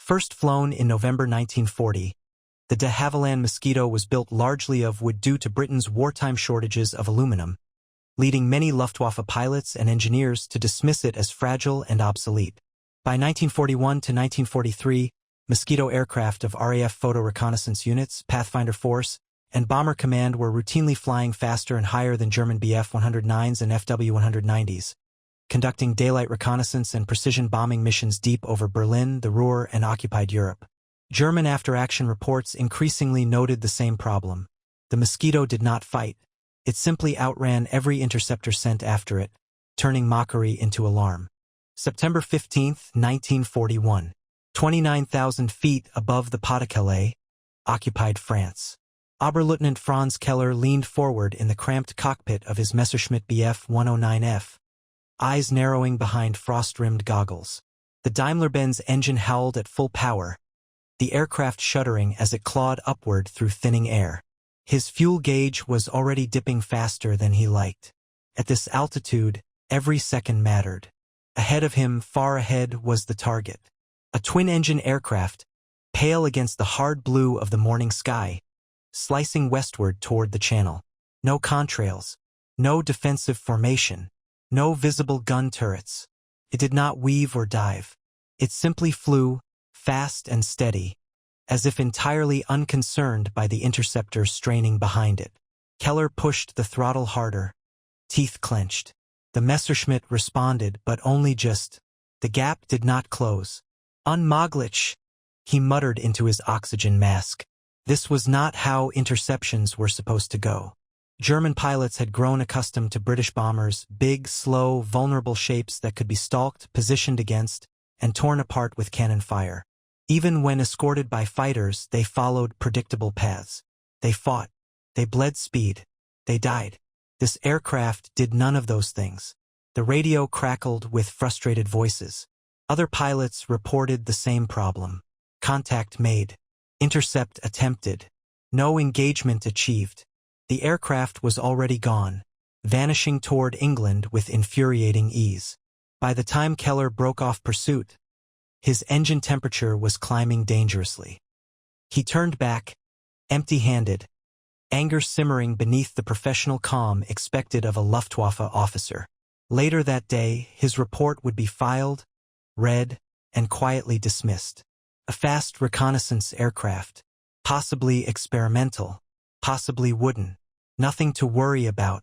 First flown in November 1940, the de Havilland Mosquito was built largely of wood due to Britain's wartime shortages of aluminum, leading many Luftwaffe pilots and engineers to dismiss it as fragile and obsolete. By 1941 to 1943, Mosquito aircraft of RAF Photo Reconnaissance Units, Pathfinder Force, and Bomber Command were routinely flying faster and higher than German Bf-109s and Fw-190s, conducting daylight reconnaissance and precision bombing missions deep over Berlin, the Ruhr, and occupied Europe. German after-action reports increasingly noted the same problem. The Mosquito did not fight. It simply outran every interceptor sent after it, turning mockery into alarm. September 15, 1941. 29,000 feet above the Pas-de-Calais, occupied France. Oberleutnant Franz Keller leaned forward in the cramped cockpit of his Messerschmitt Bf-109F, eyes narrowing behind frost-rimmed goggles. The Daimler-Benz engine howled at full power, the aircraft shuddering as it clawed upward through thinning air. His fuel gauge was already dipping faster than he liked. At this altitude, every second mattered. Ahead of him, far ahead, was the target. A twin-engine aircraft, pale against the hard blue of the morning sky, slicing westward toward the channel. No contrails, no defensive formation, no visible gun turrets. It did not weave or dive. It simply flew, fast and steady, as if entirely unconcerned by the interceptor straining behind it. Keller pushed the throttle harder, teeth clenched. The Messerschmitt responded, but only just. The gap did not close. Unmöglich, he muttered into his oxygen mask. This was not how interceptions were supposed to go. German pilots had grown accustomed to British bombers, big, slow, vulnerable shapes that could be stalked, positioned against, and torn apart with cannon fire. Even when escorted by fighters, they followed predictable paths. They fought. They bled speed. They died. This aircraft did none of those things. The radio crackled with frustrated voices. Other pilots reported the same problem. Contact made. Intercept attempted. No engagement achieved. The aircraft was already gone, vanishing toward England with infuriating ease. By the time Keller broke off pursuit, his engine temperature was climbing dangerously. He turned back, empty-handed, anger simmering beneath the professional calm expected of a Luftwaffe officer. Later that day, his report would be filed, read, and quietly dismissed. A fast reconnaissance aircraft, possibly experimental, possibly wooden. Nothing to worry about,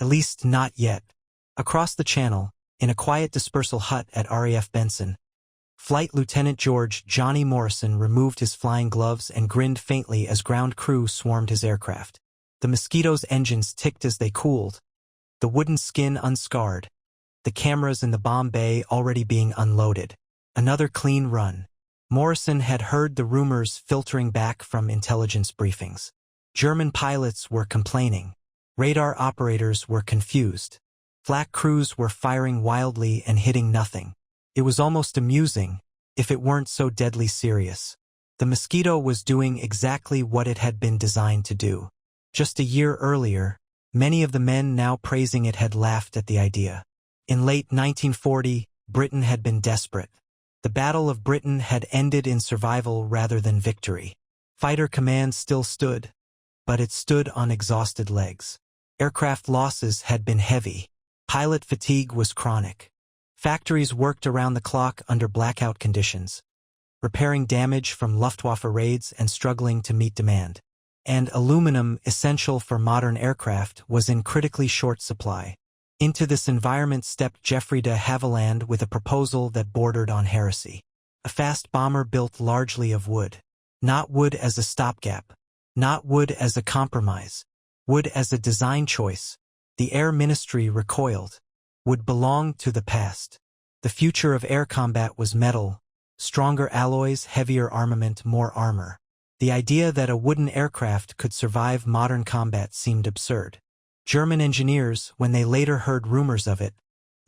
at least not yet. Across the channel, in a quiet dispersal hut at RAF Benson, Flight Lieutenant George "Johnny" Morrison removed his flying gloves and grinned faintly as ground crew swarmed his aircraft. The Mosquito's engines ticked as they cooled, the wooden skin unscarred, the cameras in the bomb bay already being unloaded. Another clean run. Morrison had heard the rumors filtering back from intelligence briefings. German pilots were complaining. Radar operators were confused. Flak crews were firing wildly and hitting nothing. It was almost amusing, if it weren't so deadly serious. The Mosquito was doing exactly what it had been designed to do. Just a year earlier, many of the men now praising it had laughed at the idea. In late 1940, Britain had been desperate. The Battle of Britain had ended in survival rather than victory. Fighter command still stood, but it stood on exhausted legs. Aircraft losses had been heavy. Pilot fatigue was chronic. Factories worked around the clock under blackout conditions, repairing damage from Luftwaffe raids and struggling to meet demand. And aluminum, essential for modern aircraft, was in critically short supply. Into this environment stepped Geoffrey de Havilland with a proposal that bordered on heresy. A fast bomber built largely of wood. Not wood as a stopgap. Not wood as a compromise. Wood as a design choice. The Air Ministry recoiled. Would belong to the past. The future of air combat was metal, stronger alloys, heavier armament, more armor. The idea that a wooden aircraft could survive modern combat seemed absurd. German engineers, when they later heard rumors of it,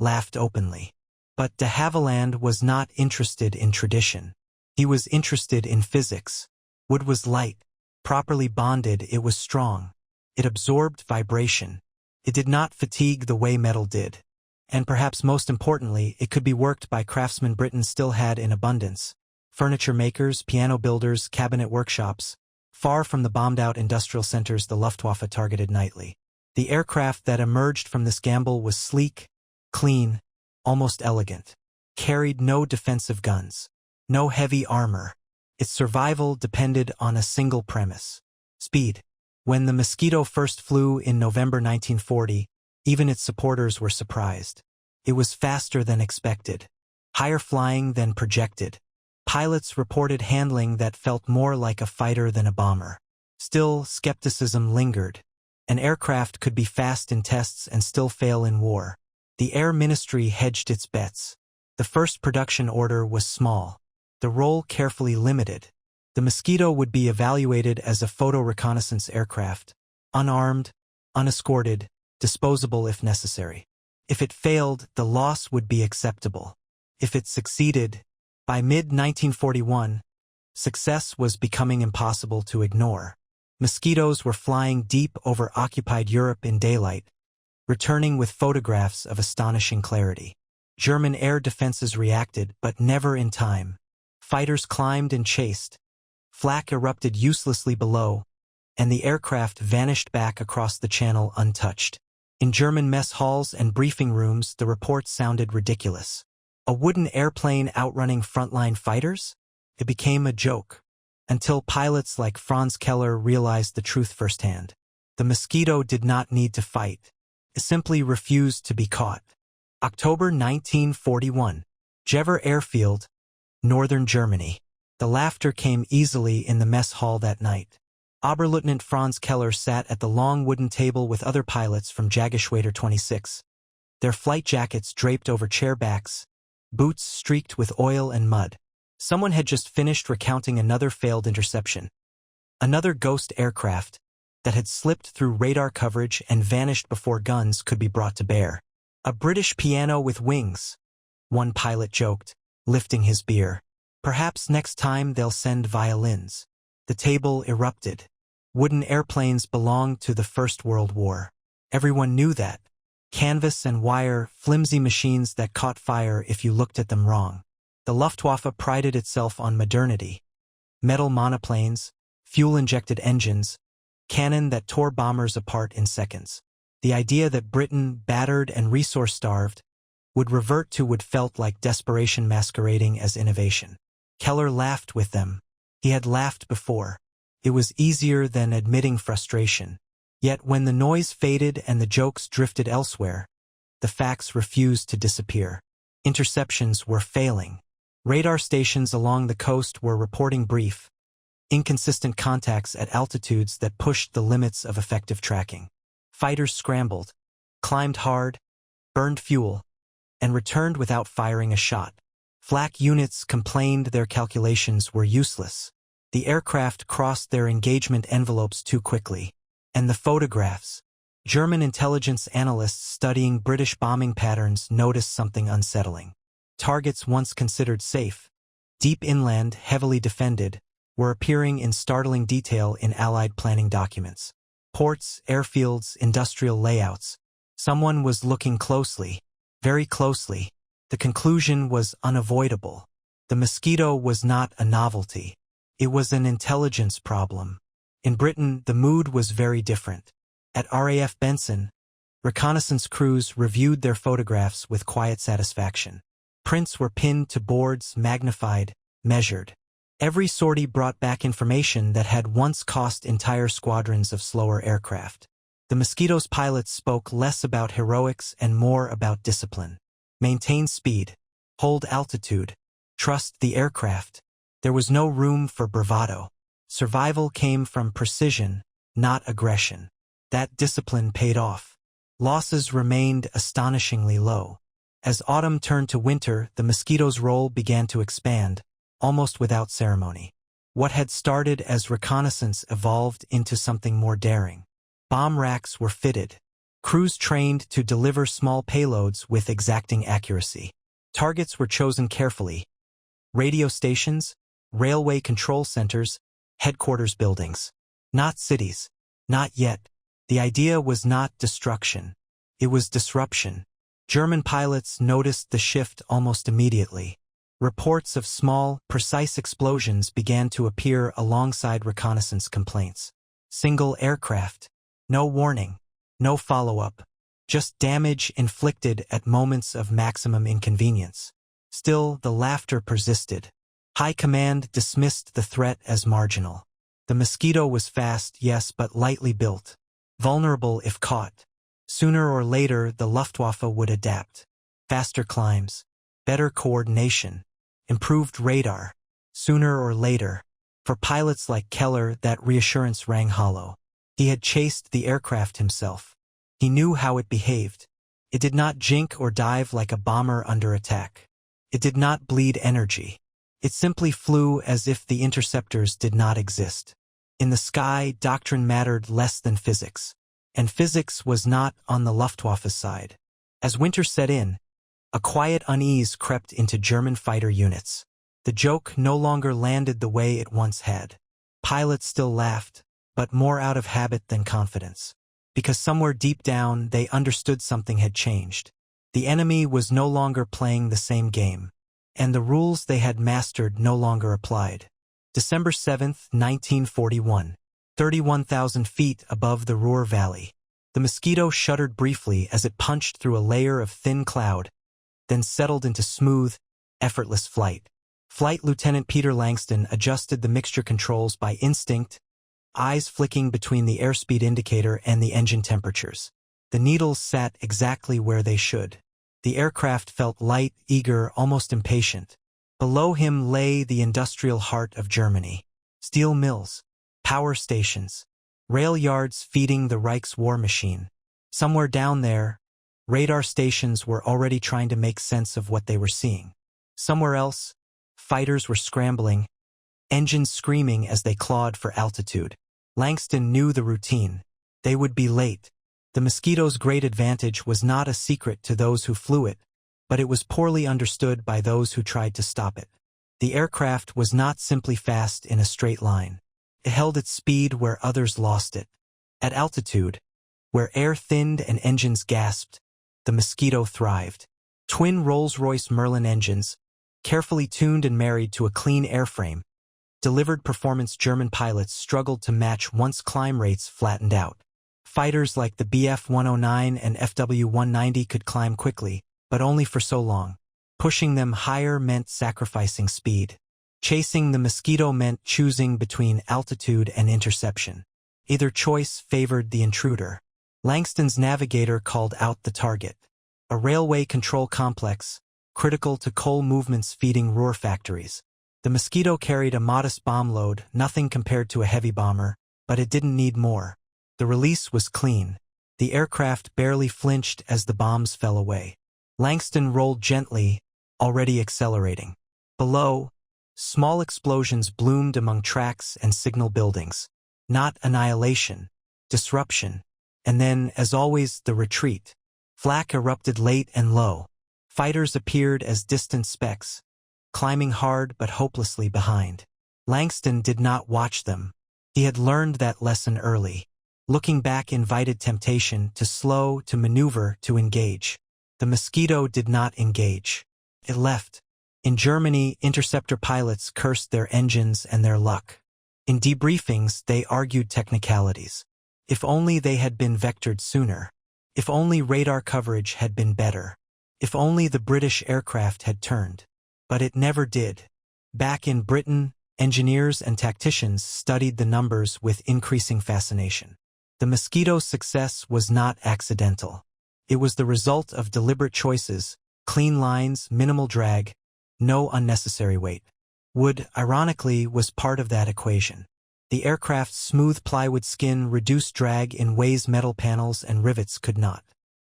laughed openly. But de Havilland was not interested in tradition. He was interested in physics. Wood was light. Properly bonded, it was strong. It absorbed vibration. It did not fatigue the way metal did. And perhaps most importantly, it could be worked by craftsmen Britain still had in abundance. furniture makers, piano builders, cabinet workshops, far from the bombed-out industrial centers the Luftwaffe targeted nightly. The aircraft that emerged from this gamble was sleek, clean, almost elegant. Carried no defensive guns, no heavy armor. Its survival depended on a single premise: speed. When the Mosquito first flew in November 1940, even its supporters were surprised. It was faster than expected, higher flying than projected. Pilots reported handling that felt more like a fighter than a bomber. Still, skepticism lingered. An aircraft could be fast in tests and still fail in war. The Air Ministry hedged its bets. The first production order was small, the role carefully limited. The Mosquito would be evaluated as a photo reconnaissance aircraft, unarmed, unescorted, disposable if necessary. If it failed, the loss would be acceptable. If it succeeded, by mid-1941, success was becoming impossible to ignore. Mosquitoes were flying deep over occupied Europe in daylight, returning with photographs of astonishing clarity. German air defenses reacted, but never in time. Fighters climbed and chased. Flak erupted uselessly below, and the aircraft vanished back across the channel untouched. In German mess halls and briefing rooms, the reports sounded ridiculous. A wooden airplane outrunning frontline fighters? It became a joke. Until pilots like Franz Keller realized the truth firsthand. The Mosquito did not need to fight. It simply refused to be caught. October 1941. Jever Airfield, Northern Germany. The laughter came easily in the mess hall that night. Oberleutnant Franz Keller sat at the long wooden table with other pilots from Jagdgeschwader 26. Their flight jackets draped over chair backs, boots streaked with oil and mud. Someone had just finished recounting another failed interception. Another ghost aircraft that had slipped through radar coverage and vanished before guns could be brought to bear. A British piano with wings, one pilot joked, lifting his beer. Perhaps next time they'll send violins. The table erupted. Wooden airplanes belonged to the First World War. Everyone knew that. Canvas and wire, flimsy machines that caught fire if you looked at them wrong. The Luftwaffe prided itself on modernity. Metal monoplanes, fuel-injected engines, cannon that tore bombers apart in seconds. The idea that Britain, battered and resource-starved, would revert to what felt like desperation masquerading as innovation. Keller laughed with them. He had laughed before. It was easier than admitting frustration. Yet when the noise faded and the jokes drifted elsewhere, the facts refused to disappear. Interceptions were failing. Radar stations along the coast were reporting brief, inconsistent contacts at altitudes that pushed the limits of effective tracking. Fighters scrambled, climbed hard, burned fuel, and returned without firing a shot. Flak units complained their calculations were useless. The aircraft crossed their engagement envelopes too quickly. And the photographs. German intelligence analysts studying British bombing patterns noticed something unsettling. Targets once considered safe, deep inland, heavily defended, were appearing in startling detail in Allied planning documents. Ports, airfields, industrial layouts. Someone was looking closely, very closely. The conclusion was unavoidable. The Mosquito was not a novelty. It was an intelligence problem. In Britain, the mood was very different. At RAF Benson, reconnaissance crews reviewed their photographs with quiet satisfaction. Prints were pinned to boards, magnified, measured. Every sortie brought back information that had once cost entire squadrons of slower aircraft. The Mosquito's pilots spoke less about heroics and more about discipline. Maintain speed, hold altitude, trust the aircraft. There was no room for bravado. Survival came from precision, not aggression. That discipline paid off. Losses remained astonishingly low. As autumn turned to winter, the Mosquito's role began to expand, almost without ceremony. What had started as reconnaissance evolved into something more daring. Bomb racks were fitted. Crews trained to deliver small payloads with exacting accuracy. Targets were chosen carefully. Radio stations, railway control centers, headquarters buildings. Not cities. Not yet. The idea was not destruction. It was disruption. German pilots noticed the shift almost immediately. Reports of small, precise explosions began to appear alongside reconnaissance complaints. Single aircraft. No warning. No follow-up. Just damage inflicted at moments of maximum inconvenience. Still, the laughter persisted. High command dismissed the threat as marginal. The Mosquito was fast, yes, but lightly built. Vulnerable if caught. Sooner or later, the Luftwaffe would adapt. Faster climbs. Better coordination. Improved radar. Sooner or later. For pilots like Keller, that reassurance rang hollow. He had chased the aircraft himself. He knew how it behaved. It did not jink or dive like a bomber under attack. It did not bleed energy. It simply flew as if the interceptors did not exist. In the sky, doctrine mattered less than physics. And physics was not on the Luftwaffe's side. As winter set in, a quiet unease crept into German fighter units. The joke no longer landed the way it once had. Pilots still laughed, but more out of habit than confidence. Because somewhere deep down they understood something had changed. The enemy was no longer playing the same game, and the rules they had mastered no longer applied. December 7, 1941. 31,000 feet above the Ruhr Valley. The Mosquito shuddered briefly as it punched through a layer of thin cloud, then settled into smooth, effortless flight. Flight Lieutenant Peter Langston adjusted the mixture controls by instinct, eyes flicking between the airspeed indicator and the engine temperatures. The needles sat exactly where they should. The aircraft felt light, eager, almost impatient. Below him lay the industrial heart of Germany. Steel mills, power stations, rail yards feeding the Reich's war machine. Somewhere down there, radar stations were already trying to make sense of what they were seeing. Somewhere else, fighters were scrambling, engines screaming as they clawed for altitude. Langston knew the routine. They would be late. The Mosquito's great advantage was not a secret to those who flew it, but it was poorly understood by those who tried to stop it. The aircraft was not simply fast in a straight line. It held its speed where others lost it. At altitude, where air thinned and engines gasped, the Mosquito thrived. Twin Rolls-Royce Merlin engines, carefully tuned and married to a clean airframe, delivered performance German pilots struggled to match once climb rates flattened out. Fighters like the Bf-109 and FW-190 could climb quickly, but only for so long. Pushing them higher meant sacrificing speed. Chasing the Mosquito meant choosing between altitude and interception. Either choice favored the intruder. Langston's navigator called out the target. A railway control complex, critical to coal movements feeding Ruhr factories. The Mosquito carried a modest bomb load, nothing compared to a heavy bomber, but it didn't need more. The release was clean. The aircraft barely flinched as the bombs fell away. Langston rolled gently, already accelerating. Below, small explosions bloomed among tracks and signal buildings. Not annihilation, disruption. And then, as always, the retreat. Flak erupted late and low. Fighters appeared as distant specks, climbing hard but hopelessly behind. Langston did not watch them. He had learned that lesson early. Looking back invited temptation to slow, to maneuver, to engage. The Mosquito did not engage. It left. In Germany, interceptor pilots cursed their engines and their luck. In debriefings, they argued technicalities. If only they had been vectored sooner. If only radar coverage had been better. If only the British aircraft had turned. But it never did. Back in Britain, engineers and tacticians studied the numbers with increasing fascination. The Mosquito's success was not accidental. It was the result of deliberate choices, clean lines, minimal drag, no unnecessary weight. Wood, ironically, was part of that equation. The aircraft's smooth plywood skin reduced drag in ways metal panels and rivets could not.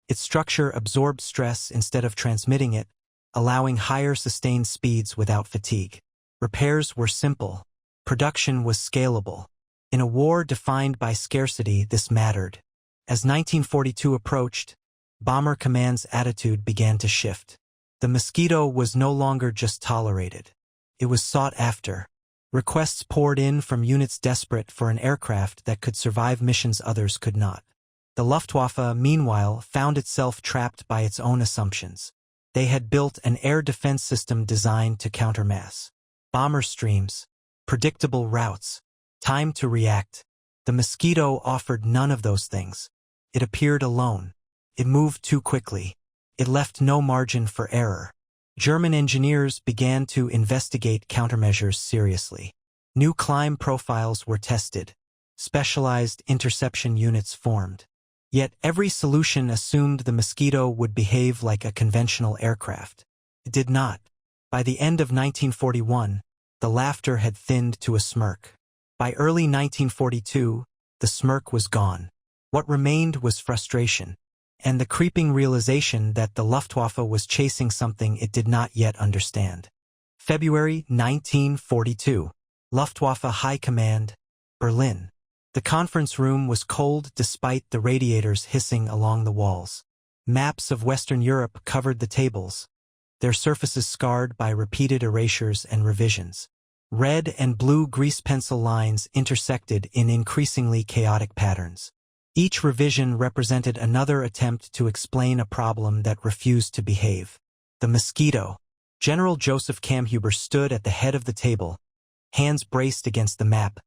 Its structure absorbed stress instead of transmitting it, allowing higher sustained speeds without fatigue. Repairs were simple. Production was scalable. In a war defined by scarcity, this mattered. As 1942 approached, Bomber Command's attitude began to shift. The Mosquito was no longer just tolerated. It was sought after. Requests poured in from units desperate for an aircraft that could survive missions others could not. The Luftwaffe, meanwhile, found itself trapped by its own assumptions. They had built an air defense system designed to counter mass bomber streams, predictable routes, time to react. The Mosquito offered none of those things. It appeared alone. It moved too quickly. It left no margin for error. German engineers began to investigate countermeasures seriously. New climb profiles were tested. Specialized interception units formed. Yet every solution assumed the Mosquito would behave like a conventional aircraft. It did not. By the end of 1941, the laughter had thinned to a smirk. By early 1942, the smirk was gone. What remained was frustration, and the creeping realization that the Luftwaffe was chasing something it did not yet understand. February 1942. Luftwaffe High Command, Berlin. The conference room was cold despite the radiators hissing along the walls. Maps of Western Europe covered the tables, their surfaces scarred by repeated erasures and revisions. Red and blue grease pencil lines intersected in increasingly chaotic patterns. Each revision represented another attempt to explain a problem that refused to behave. The Mosquito. General Joseph Kamhuber stood at the head of the table, hands braced against the map,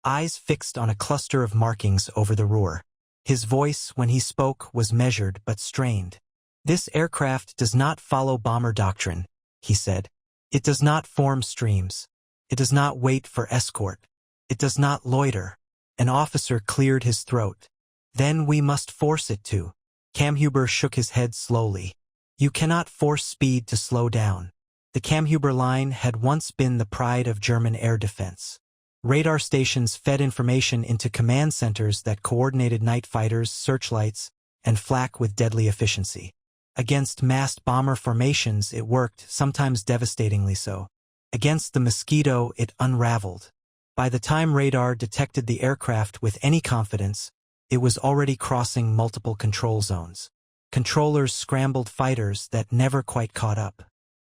eyes fixed on a cluster of markings over the Ruhr. His voice, when he spoke, was measured but strained. "This aircraft does not follow bomber doctrine," he said. "It does not form streams. It does not wait for escort. It does not loiter." An officer cleared his throat. "Then we must force it to." Kamhuber shook his head slowly. "You cannot force speed to slow down." The Kamhuber line had once been the pride of German air defense. Radar stations fed information into command centers that coordinated night fighters, searchlights, and flak with deadly efficiency. Against massed bomber formations it worked, sometimes devastatingly so. Against the Mosquito it unraveled. By the time radar detected the aircraft with any confidence, it was already crossing multiple control zones. Controllers scrambled fighters that never quite caught up.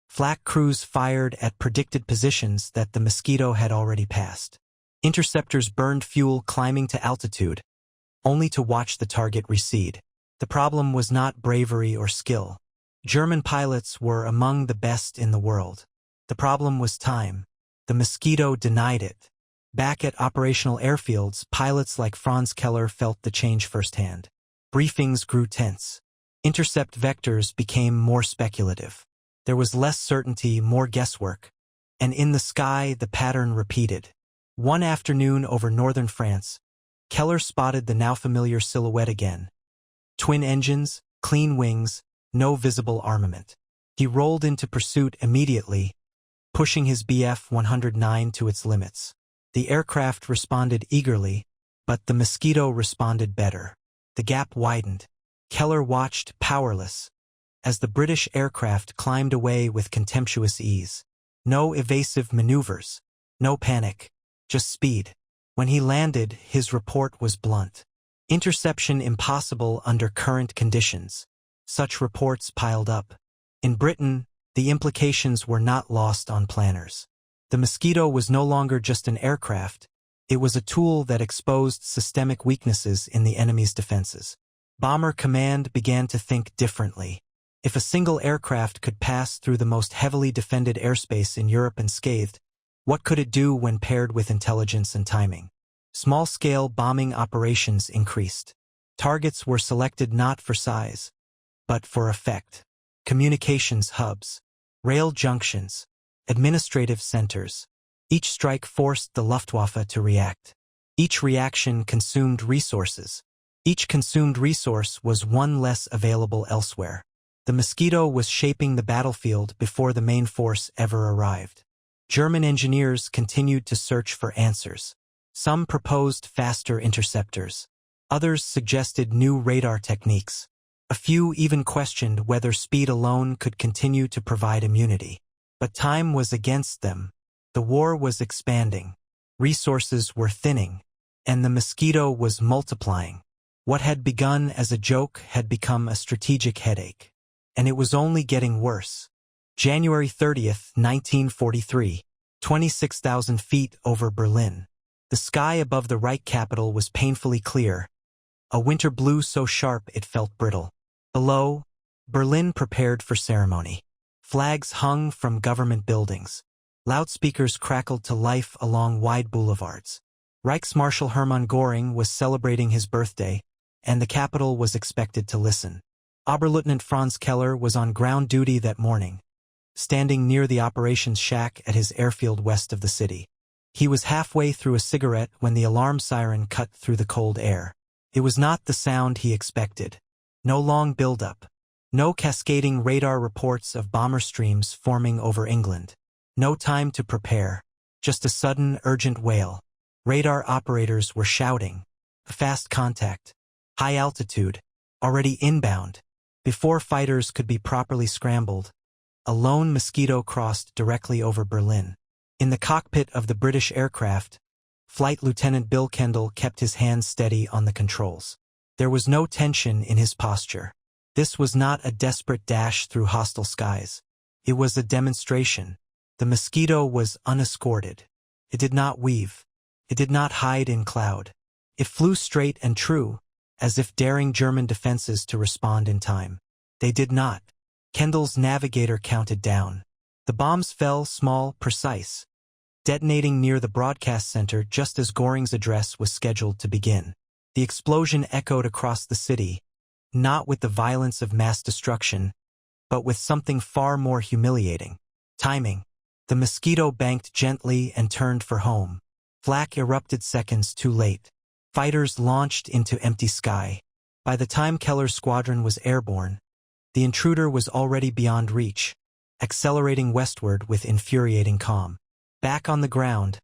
Flak crews fired at predicted positions that the Mosquito had already passed. Interceptors burned fuel climbing to altitude, only to watch the target recede. The problem was not bravery or skill. German pilots were among the best in the world. The problem was time. The Mosquito denied it. Back at operational airfields, pilots like Franz Keller felt the change firsthand. Briefings grew tense. Intercept vectors became more speculative. There was less certainty, more guesswork. And in the sky, the pattern repeated. One afternoon over northern France, Keller spotted the now familiar silhouette again. Twin engines, clean wings, no visible armament. He rolled into pursuit immediately, pushing his Bf-109 to its limits. The aircraft responded eagerly, but the Mosquito responded better. The gap widened. Keller watched, powerless, as the British aircraft climbed away with contemptuous ease. No evasive maneuvers, no panic, just speed. When he landed, his report was blunt. Interception impossible under current conditions. Such reports piled up. In Britain, the implications were not lost on planners. The Mosquito was no longer just an aircraft, it was a tool that exposed systemic weaknesses in the enemy's defenses. Bomber Command began to think differently. If a single aircraft could pass through the most heavily defended airspace in Europe unscathed, what could it do when paired with intelligence and timing? Small-scale bombing operations increased. Targets were selected not for size, but for effect. Communications hubs, rail junctions, administrative centers. Each strike forced the Luftwaffe to react. Each reaction consumed resources. Each consumed resource was one less available elsewhere. The Mosquito was shaping the battlefield before the main force ever arrived. German engineers continued to search for answers. Some proposed faster interceptors. Others suggested new radar techniques. A few even questioned whether speed alone could continue to provide immunity. But time was against them. The war was expanding. Resources were thinning. And the Mosquito was multiplying. What had begun as a joke had become a strategic headache. And it was only getting worse. January 30th, 1943. 26,000 feet over Berlin. The sky above the Reich capital was painfully clear, a winter blue so sharp it felt brittle. Below, Berlin prepared for ceremony. Flags hung from government buildings. Loudspeakers crackled to life along wide boulevards. Reichsmarschall Hermann Göring was celebrating his birthday, and the capital was expected to listen. Oberleutnant Franz Keller was on ground duty that morning, standing near the operations shack at his airfield west of the city. He was halfway through a cigarette when the alarm siren cut through the cold air. It was not the sound he expected. No long build-up. No cascading radar reports of bomber streams forming over England. No time to prepare. Just a sudden, urgent wail. Radar operators were shouting. Fast contact. High altitude. Already inbound. Before fighters could be properly scrambled, a lone Mosquito crossed directly over Berlin. In the cockpit of the British aircraft, Flight Lieutenant Bill Kendall kept his hands steady on the controls. There was no tension in his posture. This was not a desperate dash through hostile skies. It was a demonstration. The Mosquito was unescorted. It did not weave. It did not hide in cloud. It flew straight and true, as if daring German defenses to respond in time. They did not. Kendall's navigator counted down. The bombs fell small, precise, detonating near the broadcast center just as Göring's address was scheduled to begin. The explosion echoed across the city, not with the violence of mass destruction, but with something far more humiliating. Timing. The Mosquito banked gently and turned for home. Flak erupted seconds too late. Fighters launched into empty sky. By the time Keller's squadron was airborne, the intruder was already beyond reach, accelerating westward with infuriating calm. Back on the ground,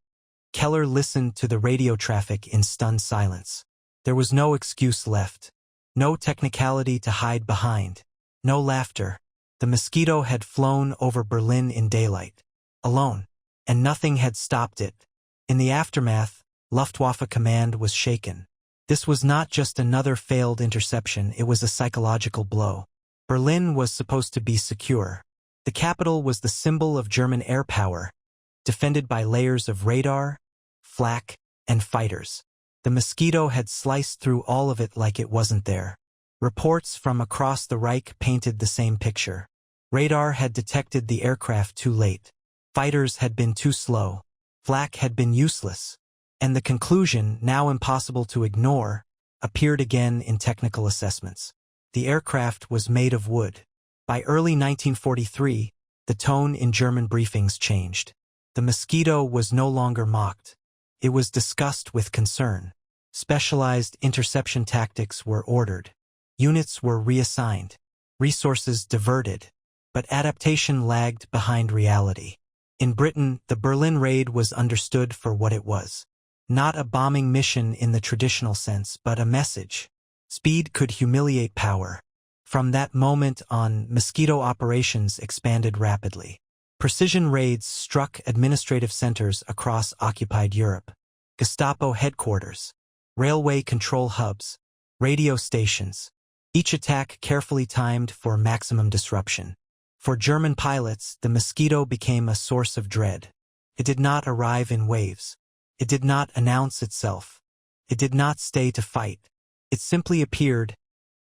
Keller listened to the radio traffic in stunned silence. There was no excuse left. No technicality to hide behind. No laughter. The Mosquito had flown over Berlin in daylight, alone, and nothing had stopped it. In the aftermath, Luftwaffe command was shaken. This was not just another failed interception, it was a psychological blow. Berlin was supposed to be secure. The capital was the symbol of German air power, defended by layers of radar, flak, and fighters. The Mosquito had sliced through all of it like it wasn't there. Reports from across the Reich painted the same picture. Radar had detected the aircraft too late. Fighters had been too slow. Flak had been useless. And the conclusion, now impossible to ignore, appeared again in technical assessments. The aircraft was made of wood. By early 1943, the tone in German briefings changed. The Mosquito was no longer mocked. It was discussed with concern. Specialized interception tactics were ordered. Units were reassigned. Resources diverted. But adaptation lagged behind reality. In Britain, the Berlin raid was understood for what it was. Not a bombing mission in the traditional sense, but a message. Speed could humiliate power. From that moment on, Mosquito operations expanded rapidly. Precision raids struck administrative centers across occupied Europe. Gestapo headquarters, railway control hubs, radio stations. Each attack carefully timed for maximum disruption. For German pilots, the Mosquito became a source of dread. It did not arrive in waves. It did not announce itself. It did not stay to fight. It simply appeared,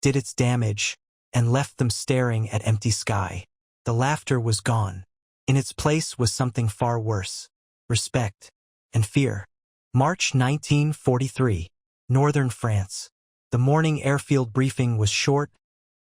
did its damage, and left them staring at empty sky. The laughter was gone. In its place was something far worse. Respect and fear. March 1943. Northern France. The morning airfield briefing was short,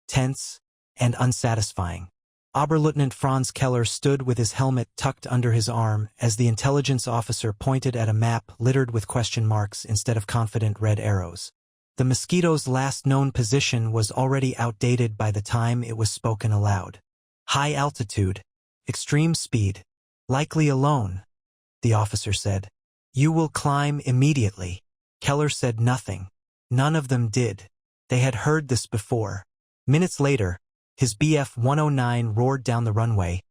tense, and unsatisfying. Oberleutnant Franz Keller stood with his helmet tucked under his arm as the intelligence officer pointed at a map littered with question marks instead of confident red arrows. The Mosquito's last known position was already outdated by the time it was spoken aloud. High altitude, extreme speed, likely alone, the officer said. You will climb immediately. Keller said nothing. None of them did. They had heard this before. Minutes later, his Bf-109 roared down the runway,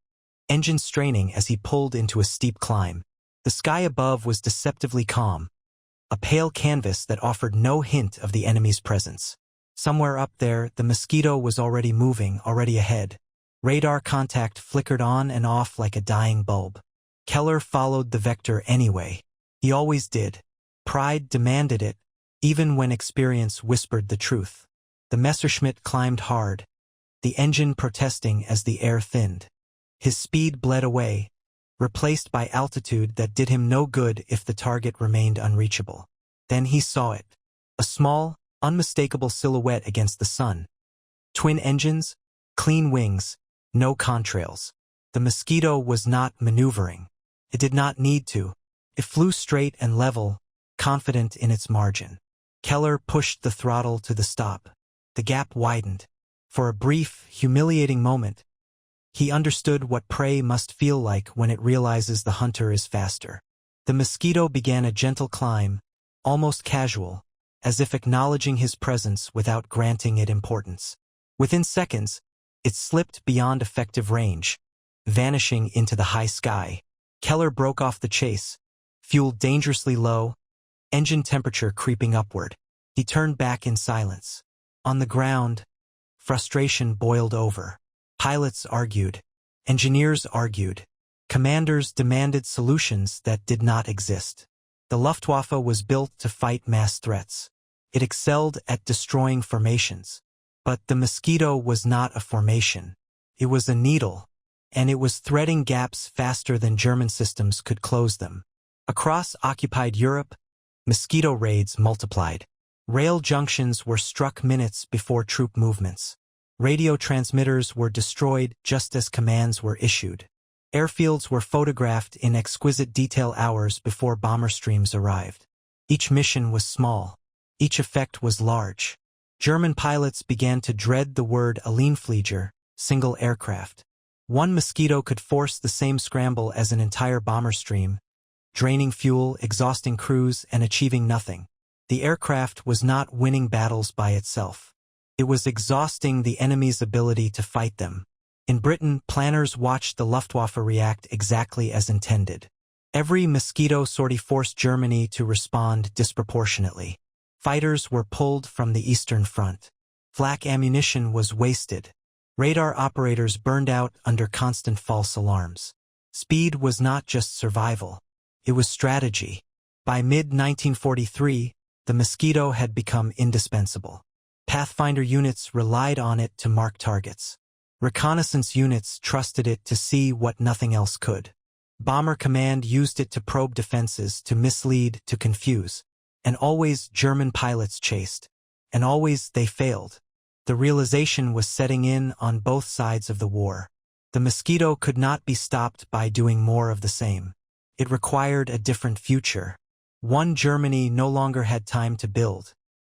engine straining as he pulled into a steep climb. The sky above was deceptively calm, a pale canvas that offered no hint of the enemy's presence. Somewhere up there, the Mosquito was already moving, already ahead. Radar contact flickered on and off like a dying bulb. Keller followed the vector anyway. He always did. Pride demanded it, even when experience whispered the truth. The Messerschmitt climbed hard, the engine protesting as the air thinned. His speed bled away, replaced by altitude that did him no good if the target remained unreachable. Then he saw it. A small, unmistakable silhouette against the sun. Twin engines, clean wings, no contrails. The Mosquito was not maneuvering. It did not need to. It flew straight and level, confident in its margin. Keller pushed the throttle to the stop. The gap widened. For a brief, humiliating moment, he understood what prey must feel like when it realizes the hunter is faster. The Mosquito began a gentle climb, almost casual, as if acknowledging his presence without granting it importance. Within seconds, it slipped beyond effective range, vanishing into the high sky. Keller broke off the chase, fuel dangerously low, engine temperature creeping upward. He turned back in silence. On the ground, frustration boiled over. Pilots argued. Engineers argued. Commanders demanded solutions that did not exist. The Luftwaffe was built to fight mass threats. It excelled at destroying formations. But the Mosquito was not a formation. It was a needle, and it was threading gaps faster than German systems could close them. Across occupied Europe, Mosquito raids multiplied. Rail junctions were struck minutes before troop movements. Radio transmitters were destroyed just as commands were issued. Airfields were photographed in exquisite detail hours before bomber streams arrived. Each mission was small. Each effect was large. German pilots began to dread the word Alleinflieger, single aircraft. One Mosquito could force the same scramble as an entire bomber stream, draining fuel, exhausting crews, and achieving nothing. The aircraft was not winning battles by itself. It was exhausting the enemy's ability to fight them. In Britain, planners watched the Luftwaffe react exactly as intended. Every Mosquito sortie forced Germany to respond disproportionately. Fighters were pulled from the Eastern Front. Flak ammunition was wasted. Radar operators burned out under constant false alarms. Speed was not just survival. It was strategy. By mid-1943, the Mosquito had become indispensable. Pathfinder units relied on it to mark targets. Reconnaissance units trusted it to see what nothing else could. Bomber Command used it to probe defenses, to mislead, to confuse. And always German pilots chased. And always they failed. The realization was setting in on both sides of the war. The Mosquito could not be stopped by doing more of the same. It required a different future. One Germany no longer had time to build.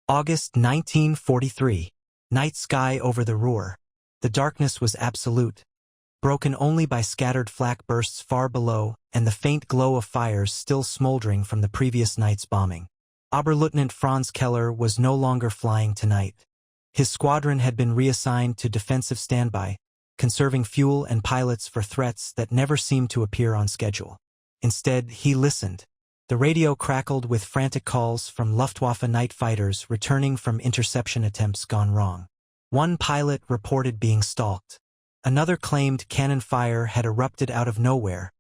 August 1943. Night sky over the Ruhr. The darkness was absolute, broken only by scattered flak bursts far below and the faint glow of fires still smoldering from the previous night's bombing. Oberleutnant Franz Keller was no longer flying tonight. His squadron had been reassigned to defensive standby, conserving fuel and pilots for threats that never seemed to appear on schedule. Instead, he listened. The radio crackled with frantic calls from Luftwaffe night fighters returning from interception attempts gone wrong. One pilot reported being stalked. Another claimed cannon fire had erupted out of nowhere,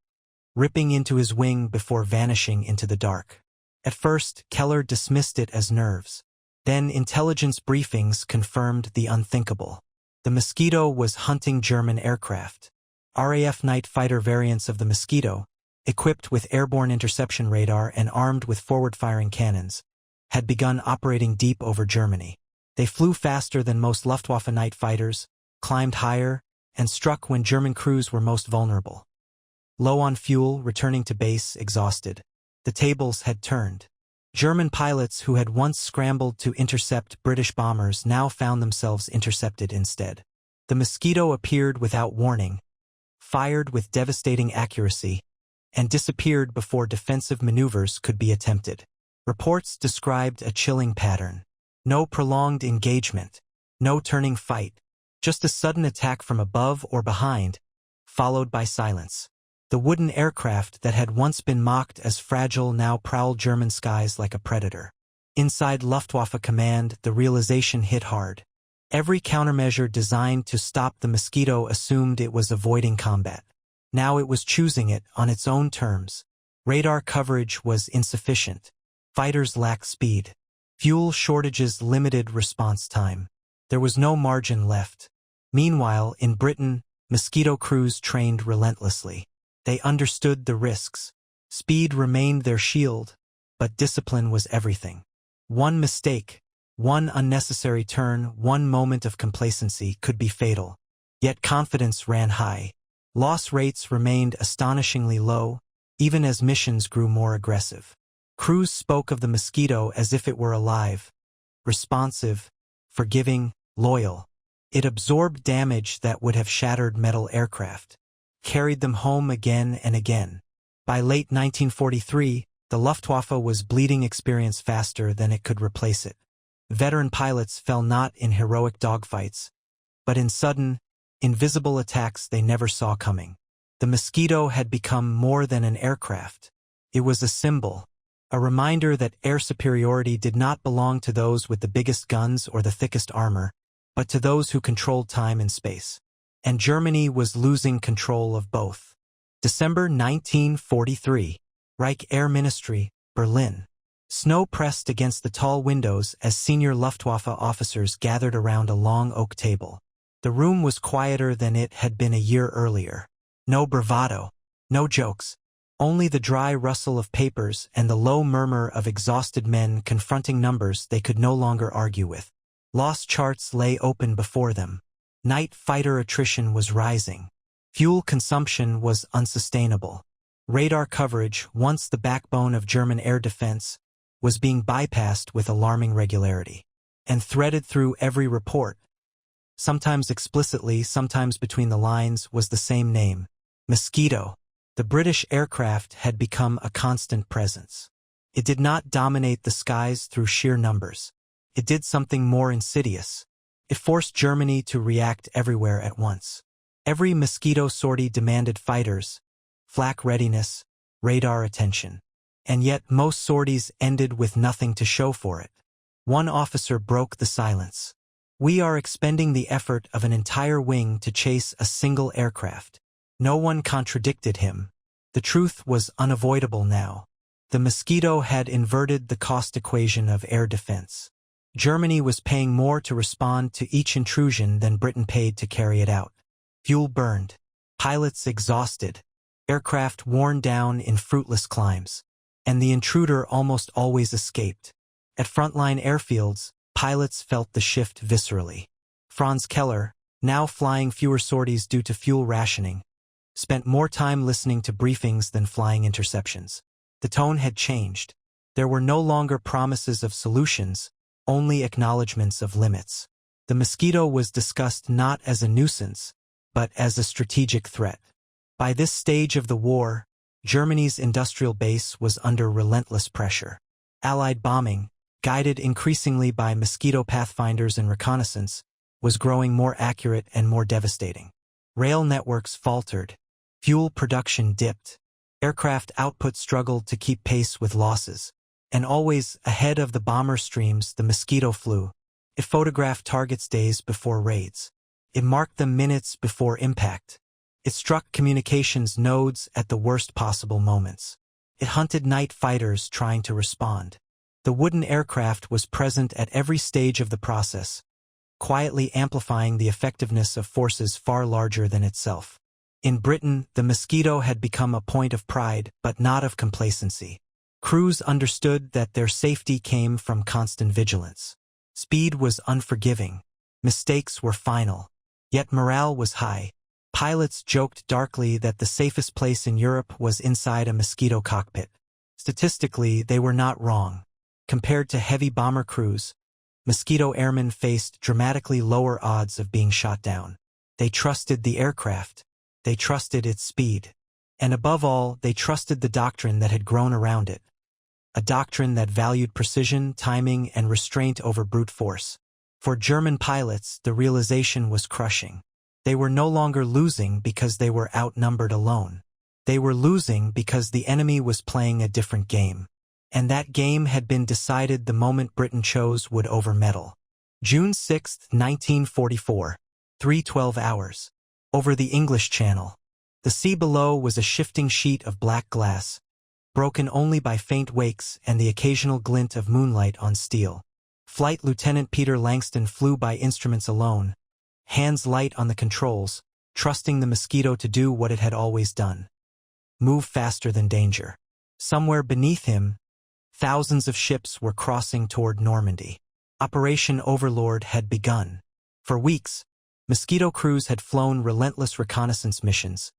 ripping into his wing before vanishing into the dark. At first, Keller dismissed it as nerves. Then intelligence briefings confirmed the unthinkable. The Mosquito was hunting German aircraft. RAF night fighter variants of the Mosquito, equipped with airborne interception radar and armed with forward-firing cannons, had begun operating deep over Germany. They flew faster than most Luftwaffe night fighters, climbed higher, and struck when German crews were most vulnerable. Low on fuel, returning to base, exhausted. The tables had turned. German pilots who had once scrambled to intercept British bombers now found themselves intercepted instead. The Mosquito appeared without warning, fired with devastating accuracy, and disappeared before defensive maneuvers could be attempted. Reports described a chilling pattern. No prolonged engagement, no turning fight, just a sudden attack from above or behind, followed by silence. The wooden aircraft that had once been mocked as fragile now prowled German skies like a predator. Inside Luftwaffe command, the realization hit hard. Every countermeasure designed to stop the Mosquito assumed it was avoiding combat. Now it was choosing it on its own terms. Radar coverage was insufficient. Fighters lacked speed. Fuel shortages limited response time. There was no margin left. Meanwhile, in Britain, Mosquito crews trained relentlessly. They understood the risks. Speed remained their shield, but discipline was everything. One mistake, one unnecessary turn, one moment of complacency could be fatal. Yet confidence ran high. Loss rates remained astonishingly low, even as missions grew more aggressive. Crews spoke of the Mosquito as if it were alive, responsive, forgiving, loyal. It absorbed damage that would have shattered metal aircraft, carried them home again and again. By late 1943, the Luftwaffe was bleeding experience faster than it could replace it. Veteran pilots fell not in heroic dogfights, but in sudden, invisible attacks they never saw coming. The Mosquito had become more than an aircraft. It was a symbol, a reminder that air superiority did not belong to those with the biggest guns or the thickest armor, but to those who controlled time and space. And Germany was losing control of both. December 1943, Reich Air Ministry, Berlin. Snow pressed against the tall windows as senior Luftwaffe officers gathered around a long oak table. The room was quieter than it had been a year earlier. No bravado, no jokes, only the dry rustle of papers and the low murmur of exhausted men confronting numbers they could no longer argue with. Loss charts lay open before them. Night fighter attrition was rising. Fuel consumption was unsustainable. Radar coverage, once the backbone of German air defense, was being bypassed with alarming regularity. And threaded through every report, sometimes explicitly, sometimes between the lines, was the same name: Mosquito. The British aircraft had become a constant presence. It did not dominate the skies through sheer numbers. It did something more insidious. It forced Germany to react everywhere at once. Every Mosquito sortie demanded fighters, flak readiness, radar attention. And yet most sorties ended with nothing to show for it. One officer broke the silence. "We are expending the effort of an entire wing to chase a single aircraft." No one contradicted him. The truth was unavoidable now. The Mosquito had inverted the cost equation of air defense. Germany was paying more to respond to each intrusion than Britain paid to carry it out. Fuel burned, pilots exhausted, aircraft worn down in fruitless climbs. And the intruder almost always escaped. At frontline airfields, pilots felt the shift viscerally. Franz Keller, now flying fewer sorties due to fuel rationing, spent more time listening to briefings than flying interceptions. The tone had changed. There were no longer promises of solutions, only acknowledgments of limits. The Mosquito was discussed not as a nuisance, but as a strategic threat. By this stage of the war, Germany's industrial base was under relentless pressure. Allied bombing, guided increasingly by Mosquito pathfinders and reconnaissance, was growing more accurate and more devastating. Rail networks faltered. Fuel production dipped. Aircraft output struggled to keep pace with losses. And always ahead of the bomber streams, the Mosquito flew. It photographed targets days before raids. It marked them minutes before impact. It struck communications nodes at the worst possible moments. It hunted night fighters trying to respond. The wooden aircraft was present at every stage of the process, quietly amplifying the effectiveness of forces far larger than itself. In Britain, the Mosquito had become a point of pride, but not of complacency. Crews understood that their safety came from constant vigilance. Speed was unforgiving. Mistakes were final. Yet morale was high. Pilots joked darkly that the safest place in Europe was inside a Mosquito cockpit. Statistically, they were not wrong. Compared to heavy bomber crews, Mosquito airmen faced dramatically lower odds of being shot down. They trusted the aircraft. They trusted its speed. And above all, they trusted the doctrine that had grown around it. A doctrine that valued precision, timing, and restraint over brute force. For German pilots, the realization was crushing. They were no longer losing because they were outnumbered alone. They were losing because the enemy was playing a different game. And that game had been decided the moment Britain chose wood over metal. June 6, 1944, 3:12 hours. Over the English Channel. The sea below was a shifting sheet of black glass, broken only by faint wakes and the occasional glint of moonlight on steel. Flight Lieutenant Peter Langston flew by instruments alone, hands light on the controls, trusting the Mosquito to do what it had always done. Move faster than danger. Somewhere beneath him, thousands of ships were crossing toward Normandy. Operation Overlord had begun. For weeks, Mosquito crews had flown relentless reconnaissance missions,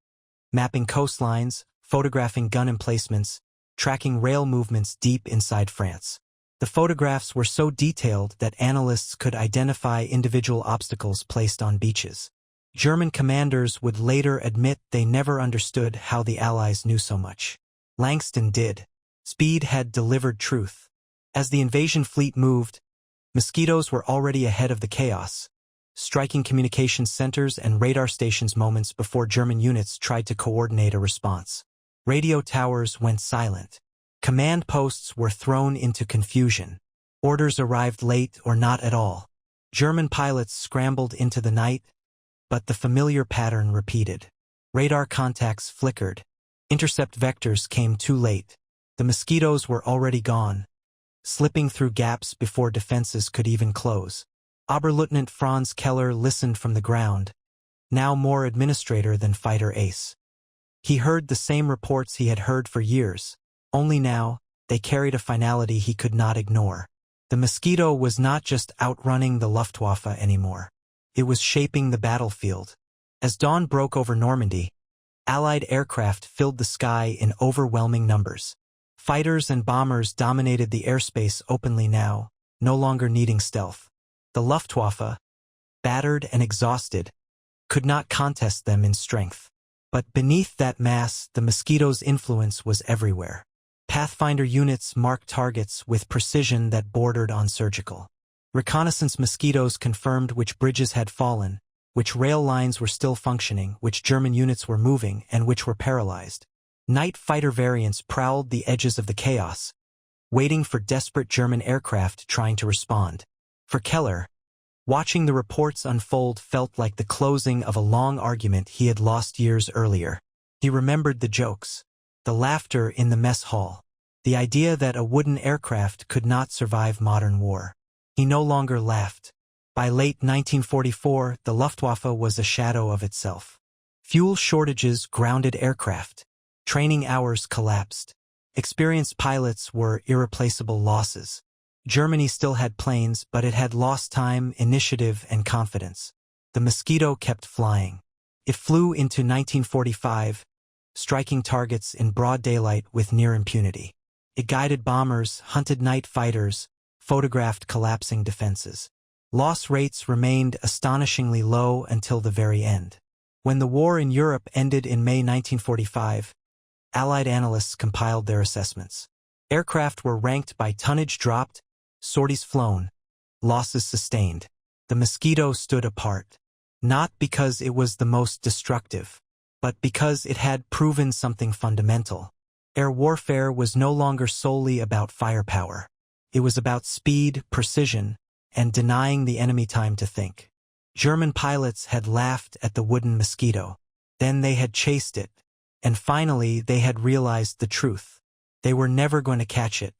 mapping coastlines, photographing gun emplacements, tracking rail movements deep inside France. The photographs were so detailed that analysts could identify individual obstacles placed on beaches. German commanders would later admit they never understood how the Allies knew so much. Langston did. Speed had delivered truth. As the invasion fleet moved, Mosquitoes were already ahead of the chaos, striking communications centers and radar stations moments before German units tried to coordinate a response. Radio towers went silent. Command posts were thrown into confusion. Orders arrived late or not at all. German pilots scrambled into the night, but the familiar pattern repeated. Radar contacts flickered. Intercept vectors came too late. The Mosquitoes were already gone, slipping through gaps before defenses could even close. Oberleutnant Franz Keller listened from the ground, now more administrator than fighter ace. He heard the same reports he had heard for years, only now they carried a finality he could not ignore. The Mosquito was not just outrunning the Luftwaffe anymore. It was shaping the battlefield. As dawn broke over Normandy, Allied aircraft filled the sky in overwhelming numbers. Fighters and bombers dominated the airspace openly now, no longer needing stealth. The Luftwaffe, battered and exhausted, could not contest them in strength. But beneath that mass, the Mosquito's influence was everywhere. Pathfinder units marked targets with precision that bordered on surgical. Reconnaissance Mosquitoes confirmed which bridges had fallen, which rail lines were still functioning, which German units were moving, and which were paralyzed. Night fighter variants prowled the edges of the chaos, waiting for desperate German aircraft trying to respond. For Keller, watching the reports unfold felt like the closing of a long argument he had lost years earlier. He remembered the jokes, the laughter in the mess hall, the idea that a wooden aircraft could not survive modern war. He no longer laughed. By late 1944, the Luftwaffe was a shadow of itself. Fuel shortages grounded aircraft. Training hours collapsed. Experienced pilots were irreplaceable losses. Germany still had planes, but it had lost time, initiative, and confidence. The Mosquito kept flying. It flew into 1945, striking targets in broad daylight with near impunity. It guided bombers, hunted night fighters, photographed collapsing defenses. Loss rates remained astonishingly low until the very end. When the war in Europe ended in May 1945, Allied analysts compiled their assessments. Aircraft were ranked by tonnage dropped, sorties flown, losses sustained. The Mosquito stood apart, not because it was the most destructive, but because it had proven something fundamental. Air warfare was no longer solely about firepower. It was about speed, precision, and denying the enemy time to think. German pilots had laughed at the wooden Mosquito. Then they had chased it, and finally they had realized the truth. They were never going to catch it.